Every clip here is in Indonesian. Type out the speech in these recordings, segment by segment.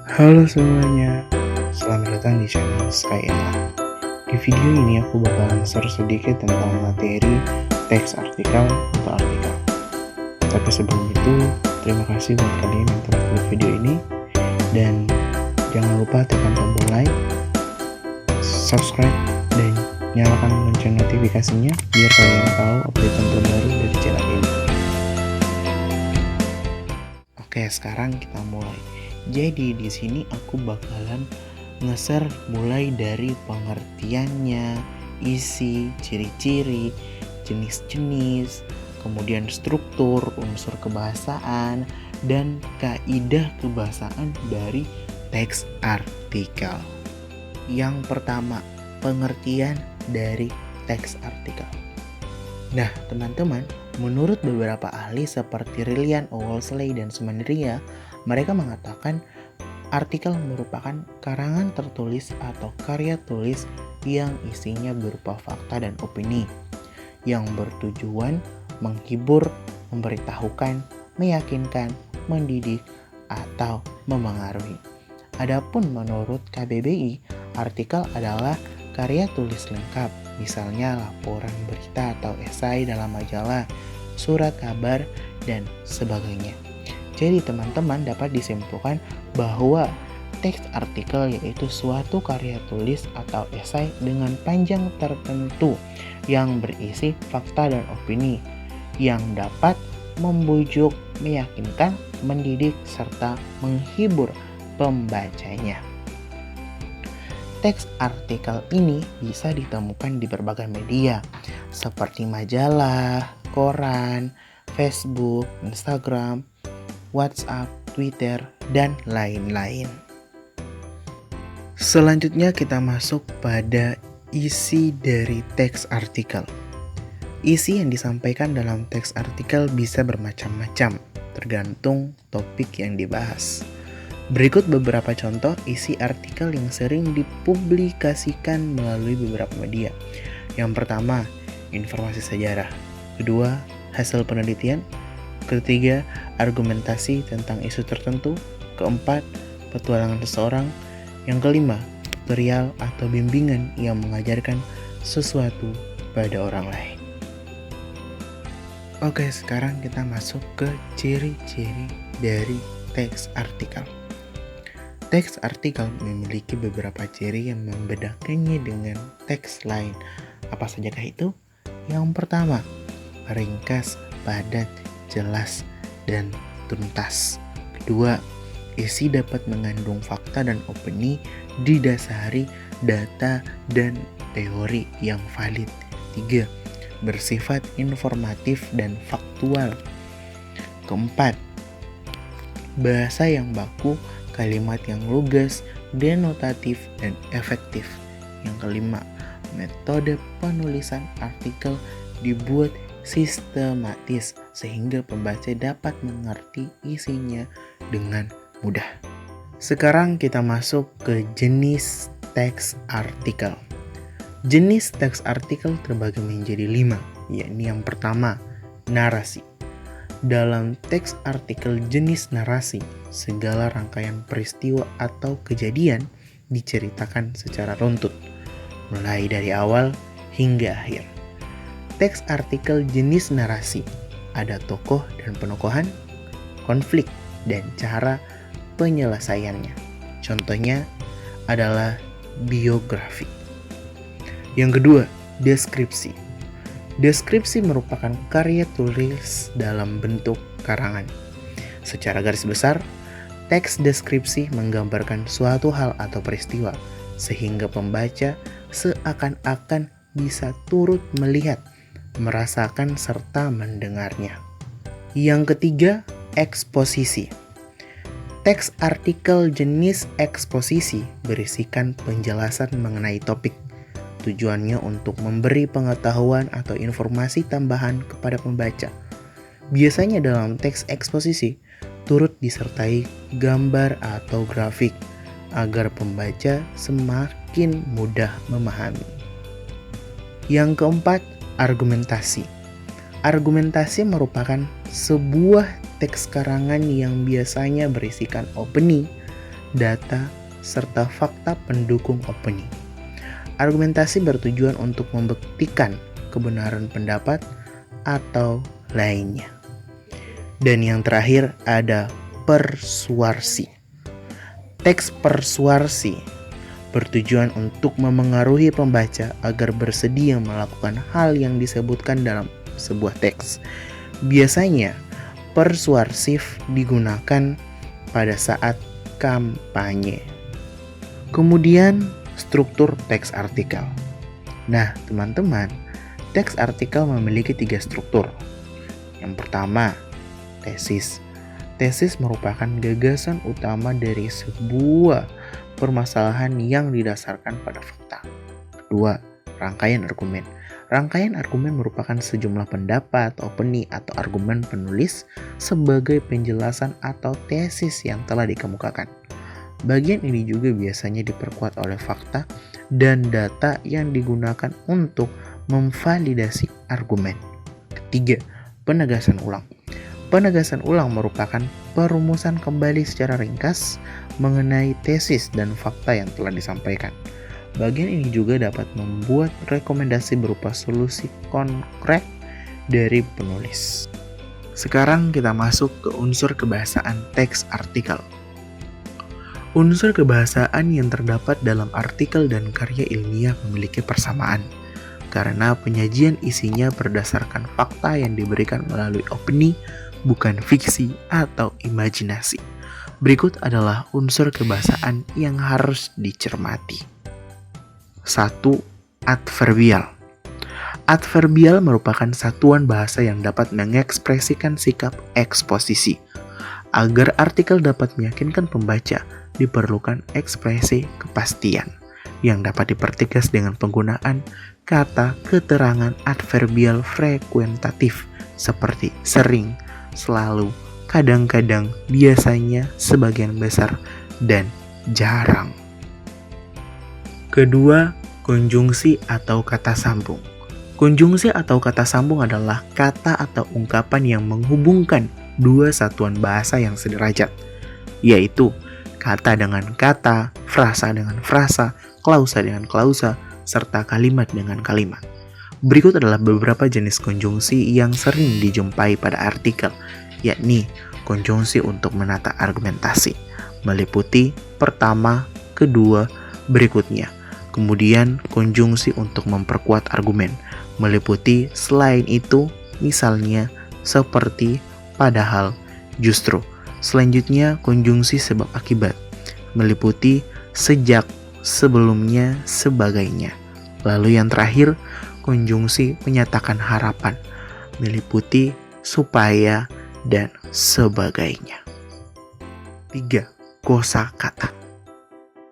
Halo semuanya, selamat datang di channel Skyena. Di video ini aku bakalan share sedikit tentang materi teks artikel atau artikel. Tapi sebelum itu, terima kasih buat kalian yang telah klik video ini. Dan jangan lupa tekan tombol like, subscribe, dan nyalakan lonceng notifikasinya biar kalian tahu update terbaru dari channel ini. Oke, sekarang kita mulai. Jadi di sini aku bakalan nge-share mulai dari pengertiannya, isi, ciri-ciri, jenis-jenis, kemudian struktur, unsur kebahasaan, dan kaidah kebahasaan dari teks artikel. Yang pertama, pengertian dari teks artikel. Nah, teman-teman, menurut beberapa ahli seperti Rillian Owlsley dan Sumandria, mereka mengatakan artikel merupakan karangan tertulis atau karya tulis yang isinya berupa fakta dan opini yang bertujuan menghibur, memberitahukan, meyakinkan, mendidik, atau memengaruhi. Adapun menurut KBBI, artikel adalah karya tulis lengkap, misalnya laporan berita atau esai dalam majalah, surat kabar, dan sebagainya. Jadi teman-teman dapat disimpulkan bahwa teks artikel yaitu suatu karya tulis atau esai dengan panjang tertentu yang berisi fakta dan opini yang dapat membujuk, meyakinkan, mendidik, serta menghibur pembacanya. Teks artikel ini bisa ditemukan di berbagai media seperti majalah, koran, Facebook, Instagram, WhatsApp, Twitter, dan lain-lain. Selanjutnya kita masuk pada isi dari teks artikel. Isi yang disampaikan dalam teks artikel bisa bermacam-macam, tergantung topik yang dibahas. Berikut beberapa contoh isi artikel yang sering dipublikasikan melalui beberapa media. Yang pertama, informasi sejarah. Kedua, hasil penelitian. Ketiga, argumentasi tentang isu tertentu. Keempat, petualangan seseorang. Yang kelima, tutorial atau bimbingan yang mengajarkan sesuatu pada orang lain. Oke, sekarang kita masuk ke ciri-ciri dari teks artikel. Teks artikel memiliki beberapa ciri yang membedakannya dengan teks lain. Apa sajakah itu? Yang pertama, ringkas, padat, jelas, dan tuntas. Kedua, isi dapat mengandung fakta dan opini didasari data dan teori yang valid. Tiga, bersifat informatif dan faktual. Keempat, bahasa yang baku, kalimat yang lugas, denotatif, dan efektif. Yang kelima, metode penulisan artikel dibuat sistematis sehingga pembaca dapat mengerti isinya dengan mudah. Sekarang kita masuk ke jenis teks artikel. Jenis teks artikel terbagi menjadi 5, yakni yang pertama, narasi. Dalam teks artikel jenis narasi, segala rangkaian peristiwa atau kejadian diceritakan secara runtut, mulai dari awal hingga akhir. Teks artikel jenis narasi ada tokoh dan penokohan, konflik, dan cara penyelesaiannya. Contohnya adalah biografi. Yang kedua, deskripsi. Deskripsi merupakan karya tulis dalam bentuk karangan. Secara garis besar, teks deskripsi menggambarkan suatu hal atau peristiwa, sehingga pembaca seakan-akan bisa turut melihat, merasakan, serta mendengarnya. Yang ketiga, eksposisi. Teks artikel jenis eksposisi berisikan penjelasan mengenai topik. Tujuannya untuk memberi pengetahuan atau informasi tambahan kepada pembaca. Biasanya dalam teks eksposisi turut disertai gambar atau grafik agar pembaca semakin mudah memahami. Yang keempat, argumentasi. Argumentasi merupakan sebuah teks karangan yang biasanya berisikan opini, data, serta fakta pendukung opini. Argumentasi bertujuan untuk membuktikan kebenaran pendapat atau lainnya. Dan yang terakhir ada persuasi. Teks persuasi bertujuan untuk memengaruhi pembaca agar bersedia melakukan hal yang disebutkan dalam sebuah teks. Biasanya, persuasif digunakan pada saat kampanye. Kemudian, struktur teks artikel. Nah, teman-teman, teks artikel memiliki 3 struktur. Yang pertama, tesis. Tesis merupakan gagasan utama dari sebuah permasalahan yang didasarkan pada fakta. Kedua, rangkaian argumen. Rangkaian argumen merupakan sejumlah pendapat, opini, atau argumen penulis sebagai penjelasan atau tesis yang telah dikemukakan. Bagian ini juga biasanya diperkuat oleh fakta dan data yang digunakan untuk memvalidasi argumen. Ketiga, penegasan ulang. Penegasan ulang merupakan perumusan kembali secara ringkas mengenai tesis dan fakta yang telah disampaikan. Bagian ini juga dapat membuat rekomendasi berupa solusi konkret dari penulis. Sekarang kita masuk ke unsur kebahasaan teks artikel. Unsur kebahasaan yang terdapat dalam artikel dan karya ilmiah memiliki persamaan, karena penyajian isinya berdasarkan fakta yang diberikan melalui opini, bukan fiksi atau imajinasi. Berikut adalah unsur kebahasaan yang harus dicermati. 1. Adverbial. Adverbial merupakan satuan bahasa yang dapat mengekspresikan sikap eksposisi. Agar artikel dapat meyakinkan pembaca, diperlukan ekspresi kepastian yang dapat dipertegas dengan penggunaan kata keterangan adverbial frekuentatif seperti sering, selalu, kadang-kadang, biasanya, sebagian besar, dan jarang. Kedua, konjungsi atau kata sambung. Konjungsi atau kata sambung adalah kata atau ungkapan yang menghubungkan dua satuan bahasa yang sederajat, yaitu kata dengan kata, frasa dengan frasa, klausa dengan klausa, serta kalimat dengan kalimat. Berikut adalah beberapa jenis konjungsi yang sering dijumpai pada artikel, yakni konjungsi untuk menata argumentasi, meliputi pertama, kedua, berikutnya. Kemudian konjungsi untuk memperkuat argumen, meliputi selain itu, misalnya, seperti, padahal, justru. Selanjutnya konjungsi sebab akibat, meliputi sejak, sebelumnya, sebagainya. Lalu yang terakhir, konjungsi menyatakan harapan, meliputi supaya dan sebagainya. 3. Kosakata.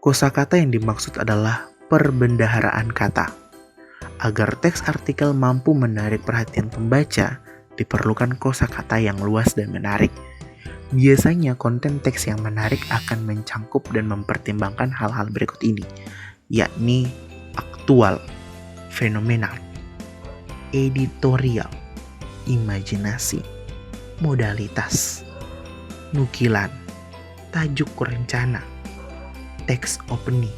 Kosakata yang dimaksud adalah perbendaharaan kata. Agar teks artikel mampu menarik perhatian pembaca, diperlukan kosakata yang luas dan menarik. Biasanya konten teks yang menarik akan mencangkup dan mempertimbangkan hal-hal berikut ini, yakni aktual, fenomenal, editorial, imajinasi, modalitas, nukilan, tajuk rencana, teks opini,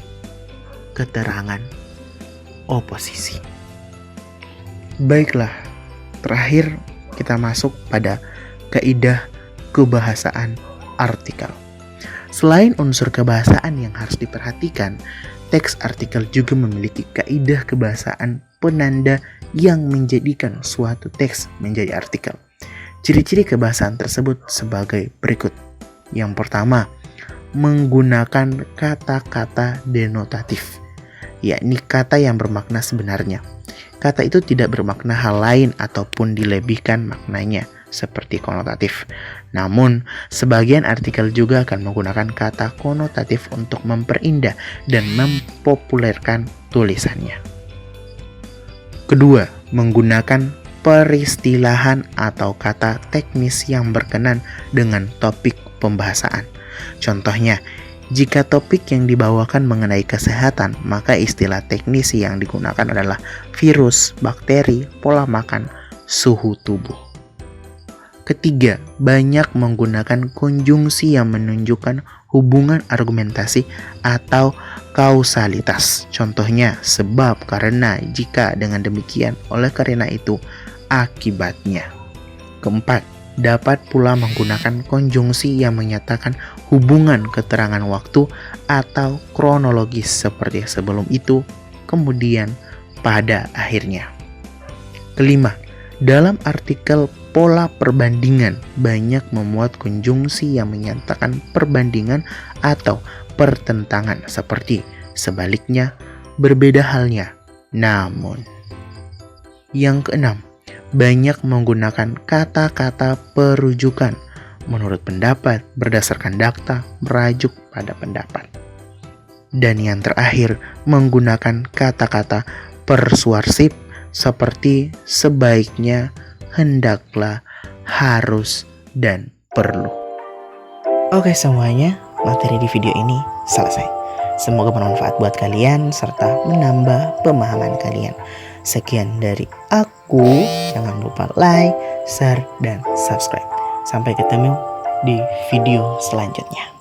keterangan, oposisi. Baiklah, terakhir kita masuk pada kaidah kebahasaan artikel. Selain unsur kebahasaan yang harus diperhatikan, teks artikel juga memiliki kaidah kebahasaan penanda yang menjadikan suatu teks menjadi artikel. Ciri-ciri kebahasaan tersebut sebagai berikut. Yang pertama, menggunakan kata-kata denotatif, yakni kata yang bermakna sebenarnya. Kata itu tidak bermakna hal lain ataupun dilebihkan maknanya, seperti konotatif. Namun, sebagian artikel juga akan menggunakan kata konotatif untuk memperindah dan mempopulerkan tulisannya. Kedua, menggunakan peristilahan atau kata teknis yang berkenan dengan topik pembahasan. Contohnya, jika topik yang dibawakan mengenai kesehatan, maka istilah teknis yang digunakan adalah virus, bakteri, pola makan, suhu tubuh. Ketiga, banyak menggunakan konjungsi yang menunjukkan hubungan argumentasi atau kausalitas. Contohnya, sebab, karena, jika, dengan demikian, oleh karena itu, akibatnya. Keempat, dapat pula menggunakan konjungsi yang menyatakan hubungan keterangan waktu atau kronologis seperti sebelum itu, kemudian, pada akhirnya. Kelima, dalam artikel pola perbandingan banyak memuat konjungsi yang menyatakan perbandingan atau pertentangan seperti sebaliknya, berbeda halnya, namun. Yang keenam, banyak menggunakan kata-kata perujukan menurut pendapat, berdasarkan data, merajuk pada pendapat. Dan yang terakhir, menggunakan kata-kata persuasif seperti sebaiknya, hendaklah, harus, dan perlu. Oke semuanya, materi di video ini selesai. Semoga bermanfaat buat kalian serta menambah pemahaman kalian. Sekian dari aku, jangan lupa like, share, dan subscribe. Sampai ketemu di video selanjutnya.